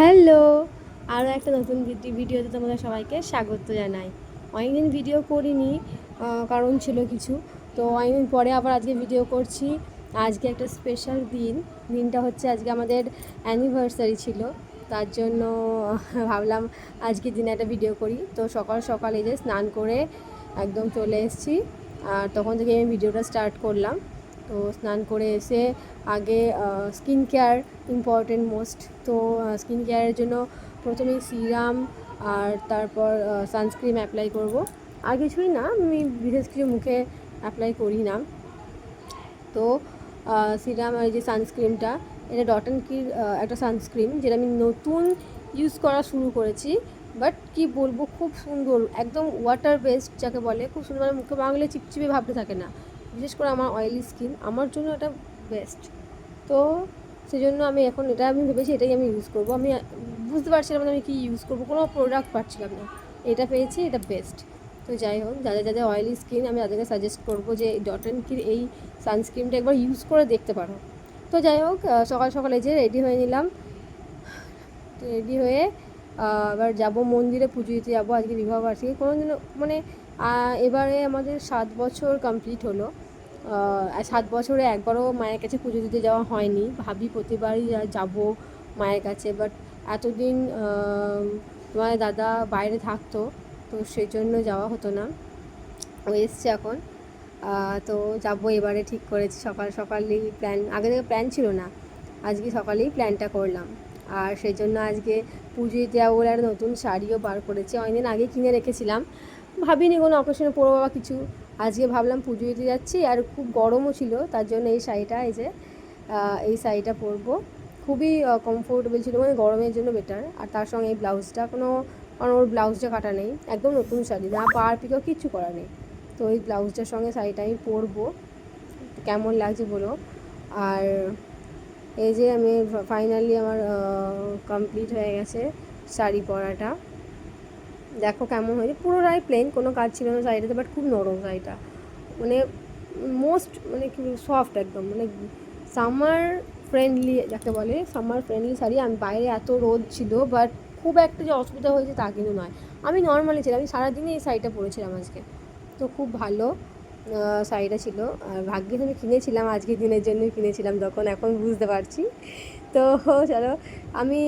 Hello, আরও একটা নতুন ভিডিওতে তোমাদের সবাইকে স্বাগত জানাই। অনেকদিন ভিডিও করিনি, কারণ ছিল কিছু। তো অনেকদিন পরে আবার আজকে ভিডিও করছি। আজকে একটা স্পেশাল দিনটা হচ্ছে আজকে আমাদের অ্যানিভার্সারি ছিল। তার জন্য ভাবলাম আজকের দিনে একটা ভিডিও করি। তো সকাল সকাল এই যে স্নান করে একদম চলে এসেছি, আর তখন থেকে আমি ভিডিওটা স্টার্ট করলাম। তো স্নান করে এসে আগে স্কিন কেয়ার ইম্পর্টেন্ট মোস্ট। তো স্কিন কেয়ারের জন্য প্রথমেই সিরাম আর তারপর সানস্ক্রিন অ্যাপ্লাই করব। আর কিছুই না, আমি বিশেষ কিছু মুখে অ্যাপ্লাই করি না। তো সিরাম আর যে সানস্ক্রিনটা, এটা ডট অ্যান্ড কির একটা সানস্ক্রিন, যেটা আমি নতুন ইউজ করা শুরু করেছি। বাট কি বলবো, খুব সুন্দর, একদম ওয়াটার বেসড যাকে বলে, খুব সুন্দর। মানে মুখে মাখলে চিপচিপে ভাবতে থাকে না, বিশেষ করে আমার অয়েলি স্কিন, আমার জন্য এটা বেস্ট। তো সেই জন্য আমি ভেবেছি এটাই আমি ইউজ করবো। আমি বুঝতে পারছিলাম না আমি কী ইউজ করবো, কোনো প্রোডাক্ট পাচ্ছিলাম না। এটা পেয়েছি, এটা বেস্ট। তো যাই হোক, যাদের যাদের অয়েলি স্কিন, আমি তাদেরকে সাজেস্ট করবো যে ডট অ্যান্ড কির এই সানস্ক্রিনটা একবার ইউজ করে দেখতে পারো। তো যাই হোক, সকাল সকালে যে রেডি হয়ে নিলাম। তো রেডি হয়ে আবার যাব মন্দিরে, পুজো দিতে যাবো আজকে বিবাহবার্ষিকী। কোনো দিনও মানে এবারে আমাদের 7 বছর কমপ্লিট হলো। 7 বছরে একবারও মায়ের কাছে পুজো দিতে যাওয়া হয়নি। ভাবি প্রতিবারই যাব মায়ের কাছে, বাট এতদিন তোমার দাদা বাইরে থাকতো, তো সেই জন্য যাওয়া হতো না। ও এসছে এখন। তো যাবো এবারে, ঠিক করেছি। সকাল সকালই প্ল্যান, আগে থেকে প্ল্যান ছিল না, আজকে সকালেই প্ল্যানটা করলাম। আর সেই জন্য আজকে পুজো দিতে যাবো বলে একটা নতুন শাড়িও বার করেছি, অনেকদিন আগে কিনে রেখেছিলাম। ভাবিনি কোনো অকেশনে পরবো বা কিছু। আজকে ভাবলাম পুজো দিতে যাচ্ছি, আর খুব গরমও ছিল, তার জন্য এই শাড়িটা, এই শাড়িটা পরবো। খুবই কমফোর্টেবল ছিল, মানে গরমের জন্য বেটার। আর তার সঙ্গে এই ব্লাউজটা কারণ ওর ব্লাউজটা কাটা নেই, একদম নতুন শাড়ি, না পাড় পিকও কিচ্ছু করা নেই। তো ওই ব্লাউজটার সঙ্গে শাড়িটা আমি পরবো, কেমন লাগছে বলো। আর এই যে আমি ফাইনালি আমার কমপ্লিট হয়ে গেছে শাড়ি পরাটা। দেখো কেমন হয়েছে, পুরোটাই প্লেন, কোনো কাজ ছিল না শাড়িটাতে, বাট খুব নরম শাড়িটা, মানে মানে কি সফট একদম, মানে সামার ফ্রেন্ডলি যাকে বলে, সামার ফ্রেন্ডলি শাড়ি। আমি বাইরে এত রোদ ছিল, বাট খুব একটা যে অসুবিধা হয়েছে তা কিন্তু নয়। আমি নর্মালি ছিলাম, আমি সারাদিনই এই শাড়িটা পরেছিলাম আজকে। তো খুব ভালো শাড়িটা ছিল। আর ভাগ্যিস আমি কিনেছিলাম, আজকের দিনের জন্যই কিনেছিলাম, এখন বুঝতে পারছি। তো চলো, আমি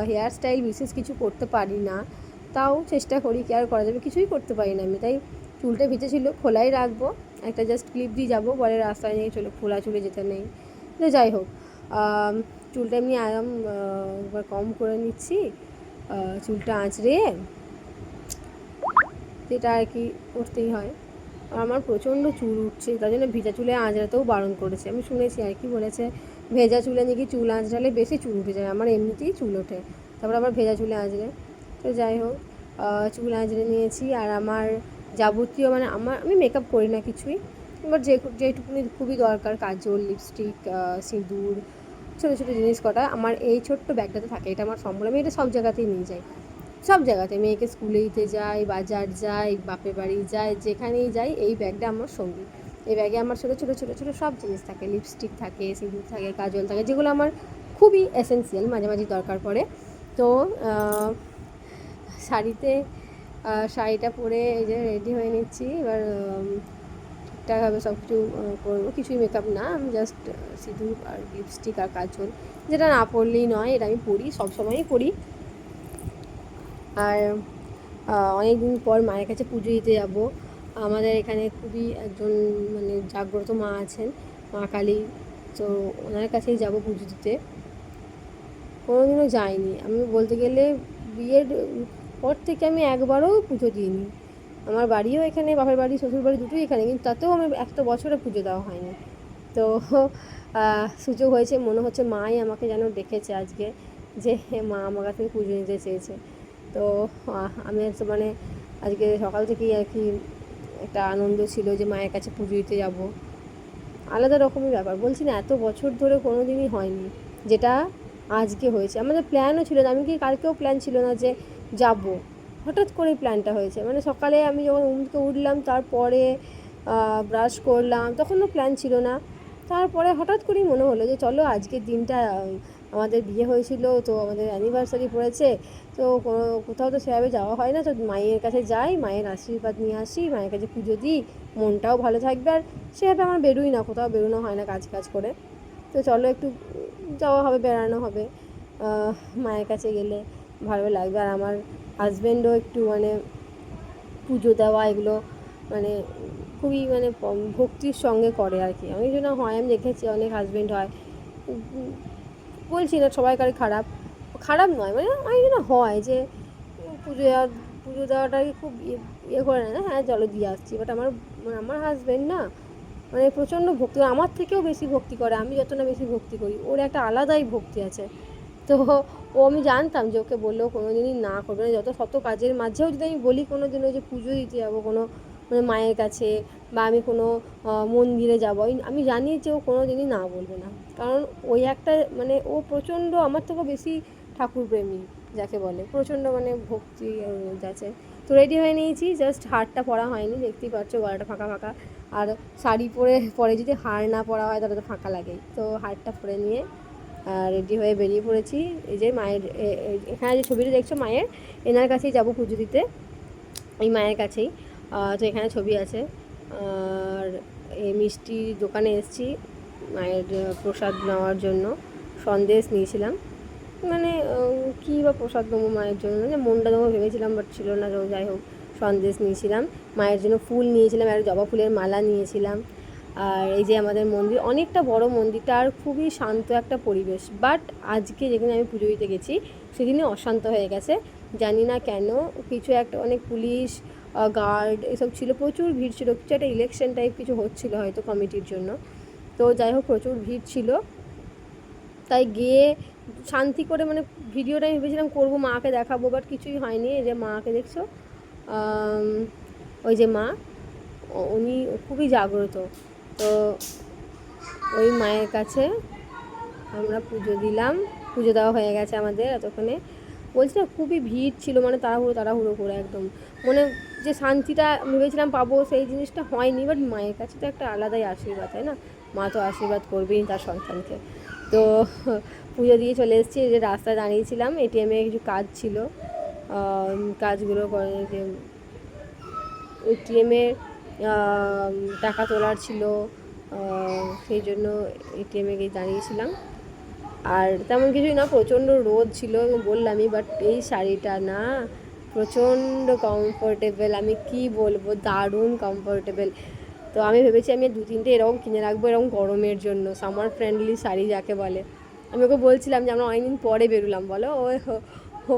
হেয়ার স্টাইল বিশেষ কিছু করতে পারি না, তাও চেষ্টা করি, কি আর করা যাবে, কিছুই করতে পারি না আমি। তাই চুলটা ভিজে ছিল, খোলাই রাখবো, একটা জাস্ট ক্লিপ দিয়ে যাবো, বলে রাস্তায় নিয়ে চলো, খোলা চুলে যেতে নেই। তো যাই হোক, চুলটা এমনি আরাম একবার কম করে নিচ্ছি, চুলটা আঁচড়ে, যেটা আর কি করতেই হয়। আমার প্রচণ্ড চুল উঠছে, তার জন্য ভেজা চুলে আঁচড়াতেও বারণ করেছে। আমি শুনেছি আর কি বলেছে, ভেজা চুলে নাকি চুল আঁচড়ালে বেশি চুল উঠে যায়। আমার এমনিতেই চুল ওঠে, তারপর আবার ভেজা চুলে আঁচড়ে। তো যাই হোক, চুল আঁচড়ে নিয়েছি। আর আমার যাবতীয়, মানে আমি মেকআপ করি না কিছুই, এবার যেটুকুনি খুবই দরকার, কাজল, লিপস্টিক, সিঁদুর, ছোটো ছোটো জিনিস কটা আমার এই ছোট্ট ব্যাগটাতে থাকে। এটা আমার সম্বল, আমি এটা সব জায়গাতেই নিয়ে যাই, সব জায়গাতে, মেয়েকে স্কুলে দিতে যাই, বাজার যাই, বাপের বাড়ি যাই, যেখানেই যাই এই ব্যাগটা আমার সঙ্গী। এই ব্যাগে আমার ছোটো ছোটো ছোটো ছোটো সব জিনিস থাকে, লিপস্টিক থাকে, সিঁদুর থাকে, কাজল থাকে, যেগুলো আমার খুবই এসেন্সিয়াল, মাঝে মাঝে দরকার পড়ে। তো শাড়িটা পরে এই যে রেডি হয়ে নিচ্ছি। এবার ঠিকঠাকভাবে সব কিছু করবো, কিছুই মেকআপ না, আমি জাস্ট সিঁদুর আর লিপস্টিক আর কাজল, যেটা না পরলেই নয়, এটা আমি পরি, সবসময়ই পরি। আর অনেক দিন পর মায়ের কাছে পুজো দিতে যাব। আমাদের এখানে খুবই একজন মানে জাগ্রত মা আছেন, মা কালী। তো ওনার কাছেই যাব পুজো দিতে। কোনোদিনও যাইনি আমি, বলতে গেলে বিয়ের পর থেকে আমি একবারও পুজো দিইনি। আমার বাড়িও এখানে, বাপের বাড়ি শ্বশুর বাড়ি দুটোই এখানে, কিন্তু তাতেও আমার একটা বছরে পুজো দেওয়া হয়নি। তো সুযোগ হয়েছে, মনে হচ্ছে মাই আমাকে যেন ডেকেছে আজকে, যে মা আমার কাছে পুজো নিতে চেয়েছে। তো আমি মানে আজকে সকাল থেকেই আর কি একটা আনন্দ ছিল যে মায়ের কাছে পুজো দিতে যাব, আলাদা রকমের ব্যাপার। বলছি না, এত বছর ধরে কোনো দিনই হয়নি যেটা আজকে হয়েছে। আমাদের প্ল্যানও ছিল না, আমি কি কালকেও প্ল্যান ছিল না যে যাব, হঠাৎ করেই প্ল্যানটা হয়েছে। মানে সকালে আমি যখন থেকে উঠলাম, তারপরে ব্রাশ করলাম, তখনও প্ল্যান ছিল না। তারপরে হঠাৎ করেই মনে হলো যে চলো আজকের দিনটা আমাদের বিয়ে হয়েছিল, তো আমাদের অ্যানিভার্সারি পড়েছে, তো কোথাও তো সেভাবে যাওয়া হয় না, তো মায়ের কাছে যাই, মায়ের আশীর্বাদ নিয়ে আসি, মায়ের কাছে পুজো দিই, মনটাও ভালো থাকবে। আর সেভাবে আমার বেরোই না, কোথাও বেরোনো হয় না কাজ করে। তো চলো একটু যাওয়া হবে, বেড়ানো হবে, মায়ের কাছে গেলে ভালো লাগবে। আর আমার হাজব্যান্ডও একটু মানে পুজো দেওয়া এগুলো মানে খুবই মানে ভক্তির সঙ্গে করে আর কি। অনেক জন্য হয়, আমি দেখেছি অনেক হাজব্যান্ড হয়, বলছি না সবাইকারই খারাপ, খারাপ নয়, মানে অনেক জন্য হয় যে পুজো দেওয়াটাকে খুব ইয়ে করে না, হ্যাঁ চলো দিয়ে আসছি। বাট আমার হাজব্যান্ড না মানে প্রচণ্ড ভক্তি, আমার থেকেও বেশি ভক্তি করে, আমি যত না বেশি ভক্তি করি, ওর একটা আলাদাই ভক্তি আছে। তো আমি জানতাম যে ওকে বললেও কোনো দিনই না করবে না, যত শত কাজের মাঝেও যদি আমি বলি কোনো দিনও যে পুজো দিতে যাবো কোনো মানে মায়ের কাছে, বা আমি কোনো মন্দিরে যাবো, আমি জানি যে ও কোনো দিনই না বলবে না। কারণ ওই একটা মানে ও প্রচণ্ড আমার থেকেও বেশি ঠাকুরপ্রেমী যাকে বলে, প্রচণ্ড মানে ভক্তি আছে। তো রেডি হয়ে নিয়েছি, জাস্ট হারটা পরা হয়নি, দেখতেই পাচ্ছ গলাটা ফাঁকা ফাঁকা। আর শাড়ি পরে যদি হার না পরা হয় তাহলে তো ফাঁকা লাগেই, তো হারটা পরে নিয়ে রেডি হয়ে বেরিয়ে পড়েছি। এই যে মায়ের এখানে যে ছবিটা দেখছো মায়ের, এনার কাছেই যাবো পুজো দিতে, এই মায়ের কাছেই। তো এখানে ছবি আছে। আর এই মিষ্টি দোকানে এসেছি মায়ের প্রসাদ নেওয়ার জন্য, সন্দেশ নিয়েছিলাম, মানে কী বা প্রসাদ দেবো মায়ের জন্য, যে মনটা দেবো ভেবেছিলাম বাট ছিল না, তো যাই হোক সন্দেশ নিয়েছিলাম, মায়ের জন্য ফুল নিয়েছিলাম, আর জবা ফুলের মালা নিয়েছিলাম। আর এই যে আমাদের মন্দির, অনেকটা বড় মন্দিরটা, আর খুবই শান্ত একটা পরিবেশ। বাট আজকে যেখানে আমি পুজো দিতে গেছি সেদিনে অশান্ত হয়ে গেছে, জানি না কেন, কিছু একটা অনেক পুলিশ গার্ড এসব ছিল, প্রচুর ভিড় ছিল, কিছু একটা ইলেকশন টাইপ কিছু হচ্ছিল হয়তো কমিটির জন্য। তো যাই হোক প্রচুর ভিড় ছিল, তাই গিয়ে শান্তি করে মানে ভিডিওটা আমি ভেবেছিলাম করবো, মাকে দেখাবো, বাট কিছুই হয়নি। এই যে মাকে দেখছো, ওই যে মা, উনি খুবই জাগ্রত, তো ওই মায়ের কাছে আমরা পুজো দিলাম, পুজো দেওয়া হয়ে গেছে আমাদের এতক্ষণে। বলছি না খুবই ভিড় ছিল, মানে তাড়াহুড়ো করে একদম, মানে যে শান্তিটা ভেবেছিলাম পাবো সেই জিনিসটা হয়নি। বাট মায়ের কাছে তো একটা আলাদাই আশীর্বাদ, তাই না, মা তো আশীর্বাদ করবেই তার সন্তানকে। তো পুজো দিয়ে চলে এসেছি, যে রাস্তায় দাঁড়িয়েছিলাম, এটিএমে কিছু কাজ ছিল, কাজগুলো করে যে এটিএমের টাকা তোলার ছিল, সেই জন্য এটিএমে গিয়ে দাঁড়িয়েছিলাম। আর তেমন কিছুই না, প্রচণ্ড রোদ ছিল বললামই, বাট এই শাড়িটা না প্রচণ্ড কমফোর্টেবল, আমি কি বলবো, দারুণ কমফোর্টেবল। তো আমি ভেবেছি আমি 2-3টে এরকম কিনে রাখবো, এরকম গরমের জন্য, সামার ফ্রেন্ডলি শাড়ি যাকে বলে। আমি ওকে বলছিলাম যে আমরা অনেকদিন পরে বেরোলাম বলো, ও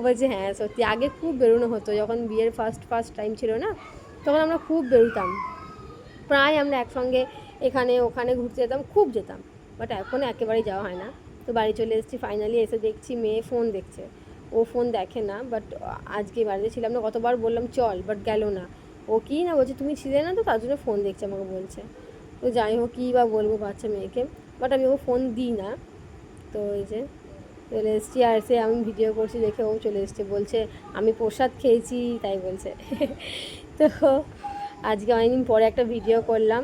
বলছে হ্যাঁ সত্যি, আগে খুব বেরোনো হতো, যখন বিয়ের ফার্স্ট টাইম ছিল না, তখন আমরা খুব বেরোতাম, প্রায় আমরা একসঙ্গে এখানে ওখানে ঘুরতে যেতাম, খুব যেতাম। বাট এখন একেবারেই যাওয়া হয় না। তো বাড়ি চলে এসেছি ফাইনালি, এসে দেখছি মেয়ে ফোন দেখছে, ও ফোন দেখে না, বাট আজকে বাড়িতে ছিলাম না, কতবার বললাম চল, বাট গেল না। ও কি না বলছে তুমি ছিলে না তো, তার জন্য ফোন দেখছে আমাকে বলছে। তো যাই হোক কী বা বলবো বাচ্চা মেয়েকে, বাট আমি ওকে ফোন দিই না। তো এই যে চলে এসেছি, আর সে আমি ভিডিও করছি দেখে ও চলে এসছে, বলছে আমি প্রসাদ খেয়েছি তাই বলছে। তো আজকে অনেকদিন পরে একটা ভিডিও করলাম,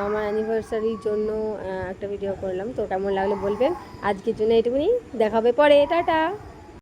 আমার অ্যানিভার্সারির জন্য একটা ভিডিও করলাম, তো কেমন লাগলো বলবেন। আজকের জন্য এটুকুনি, দেখা হবে পরে, টাটা।